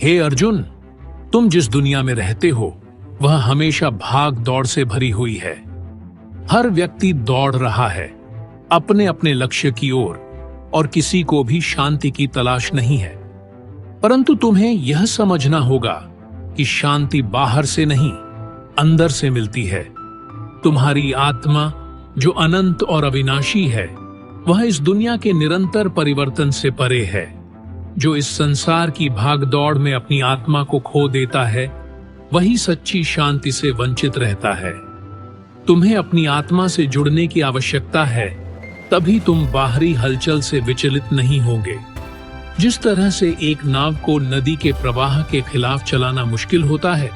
हे अर्जुन, तुम जिस दुनिया में रहते हो वह हमेशा भाग दौड़ से भरी हुई है। हर व्यक्ति दौड़ रहा है अपने अपने लक्ष्य की ओर और किसी को भी शांति की तलाश नहीं है। परंतु तुम्हें यह समझना होगा कि शांति बाहर से नहीं, अंदर से मिलती है। तुम्हारी आत्मा जो अनंत और अविनाशी है, वह इस दुनिया के निरंतर परिवर्तन से परे है। जो इस संसार की भागदौड़ में अपनी आत्मा को खो देता है, वही सच्ची शांति से वंचित रहता है। तुम्हें अपनी आत्मा से जुड़ने की आवश्यकता है, तभी तुम बाहरी हलचल से विचलित नहीं होगे। जिस तरह से एक नाव को नदी के प्रवाह के खिलाफ चलाना मुश्किल होता है,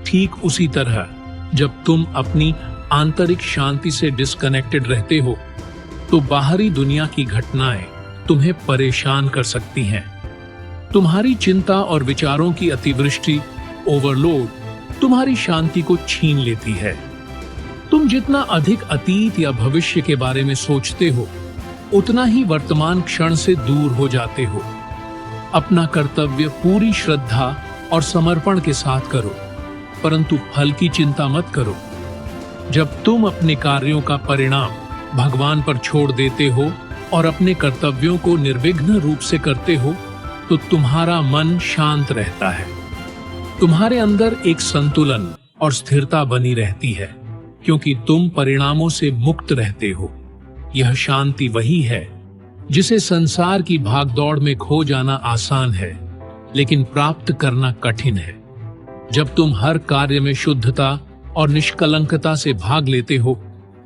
ठीक उसी तरह जब तुम अपनी आंतरिक शांति से डिस्कनेक्टेड रहते हो, तो बाहरी दुनिया की घटनाएं तुम्हें परेशान कर सकती हैं। तुम्हारी चिंता और विचारों की अतिवृष्टि, ओवरलोड, तुम्हारी शांति को छीन लेती है। तुम जितना अधिक अतीत या भविष्य के बारे में सोचते हो, उतना ही वर्तमान क्षण से दूर हो जाते हो। अपना कर्तव्य पूरी श्रद्धा और समर्पण के साथ करो, परंतु फल की चिंता मत करो। जब तुम अपने कार्यों का परिणाम भगवान पर छोड़ देते हो और अपने कर्तव्यों को निर्विघ्न रूप से करते हो, तो तुम्हारा मन शांत रहता है। तुम्हारे अंदर एक संतुलन और स्थिरता बनी रहती है, क्योंकि तुम परिणामों से मुक्त रहते हो। यह शांति वही है जिसे संसार की भागदौड़ में खो जाना आसान है, लेकिन प्राप्त करना कठिन है। जब तुम हर कार्य में शुद्धता और निष्कलंकता से भाग लेते हो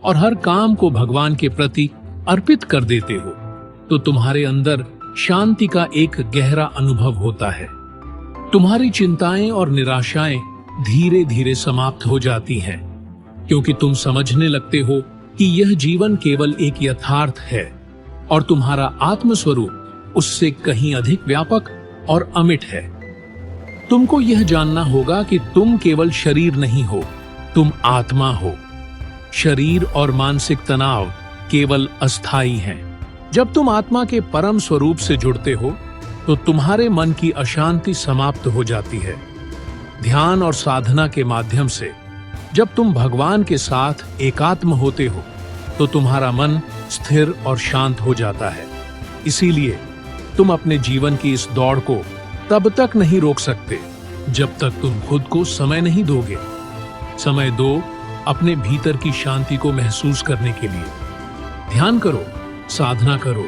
और हर काम को भगवान के प्रति अर्पित कर देते हो, तो तुम्हारे अंदर शांति का एक गहरा अनुभव होता है। तुम्हारी चिंताएं और निराशाएं धीरे धीरे समाप्त हो जाती हैं, क्योंकि तुम समझने लगते हो कि यह जीवन केवल एक यथार्थ है और तुम्हारा आत्मस्वरूप उससे कहीं अधिक व्यापक और अमिट है। तुमको यह जानना होगा कि तुम केवल शरीर नहीं हो, तुम आत्मा हो। शरीर और मानसिक तनाव केवल अस्थायी हैं। जब तुम आत्मा के परम स्वरूप से जुड़ते हो, तो तुम्हारे मन की अशांति समाप्त हो जाती है। ध्यान और साधना के माध्यम से जब तुम भगवान के साथ एकात्म होते हो, तो तुम्हारा मन स्थिर और शांत हो जाता है। इसीलिए तुम अपने जीवन की इस दौड़ को तब तक नहीं रोक सकते जब तक तुम खुद को समय नहीं दोगे। समय दो अपने भीतर की शांति को महसूस करने के लिए। ध्यान करो, साधना करो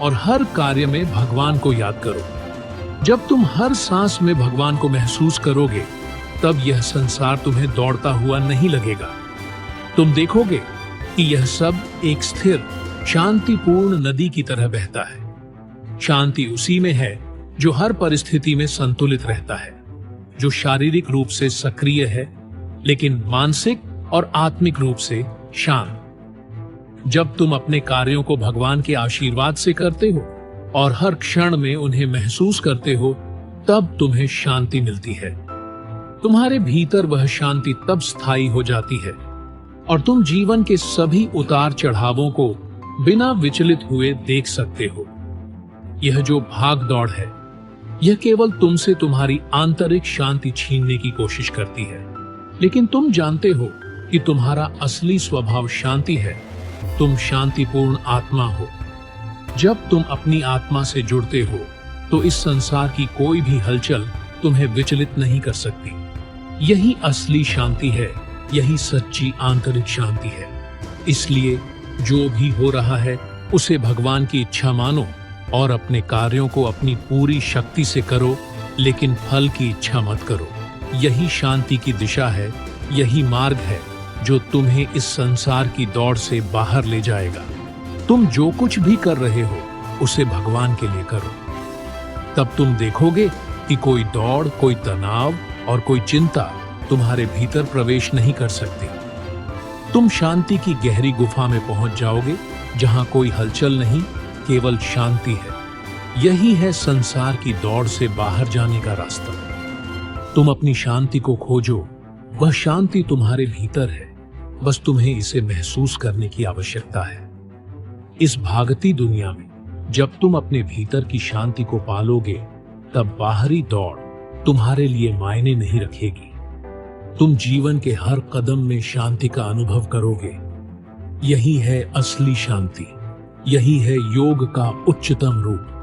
और हर कार्य में भगवान को याद करो। जब तुम हर सांस में भगवान को महसूस करोगे, तब यह संसार तुम्हें दौड़ता हुआ नहीं लगेगा। तुम देखोगे कि यह सब एक स्थिर, शांतिपूर्ण नदी की तरह बहता है। शांति उसी में है जो हर परिस्थिति में संतुलित रहता है, जो शारीरिक रूप से सक्रिय है लेकिन मानसिक और आत्मिक रूप से शांत। जब तुम अपने कार्यों को भगवान के आशीर्वाद से करते हो और हर क्षण में उन्हें महसूस करते हो, तब तुम्हें शांति मिलती है। तुम्हारे भीतर वह शांति तब स्थायी हो जाती है और तुम जीवन के सभी उतार चढ़ावों को बिना विचलित हुए देख सकते हो। यह जो भाग दौड़ है, यह केवल तुमसे तुम्हारी आंतरिक शांति छीनने की कोशिश करती है, लेकिन तुम जानते हो कि तुम्हारा असली स्वभाव शांति है। तुम शांतिपूर्ण आत्मा हो। जब तुम अपनी आत्मा से जुड़ते हो, तो इस संसार की कोई भी हलचल तुम्हें विचलित नहीं कर सकती। यही असली शांति है, यही सच्ची आंतरिक शांति है। इसलिए जो भी हो रहा है, उसे भगवान की इच्छा मानो और अपने कार्यों को अपनी पूरी शक्ति से करो, लेकिन फल की इच्छा मत करो। यही शांति की दिशा है, यही मार्ग है जो तुम्हें इस संसार की दौड़ से बाहर ले जाएगा। तुम जो कुछ भी कर रहे हो, उसे भगवान के लिए करो। तब तुम देखोगे कि कोई दौड़, कोई तनाव और कोई चिंता तुम्हारे भीतर प्रवेश नहीं कर सकती। तुम शांति की गहरी गुफा में पहुंच जाओगे, जहां कोई हलचल नहीं, केवल शांति है। यही है संसार की दौड़ से बाहर जाने का रास्ता। तुम अपनी शांति को खोजो, वह शांति तुम्हारे भीतर है, बस तुम्हें इसे महसूस करने की आवश्यकता है। इस भागती दुनिया में जब तुम अपने भीतर की शांति को पालोगे, तब बाहरी दौड़ तुम्हारे लिए मायने नहीं रखेगी। तुम जीवन के हर कदम में शांति का अनुभव करोगे। यही है असली शांति, यही है योग का उच्चतम रूप।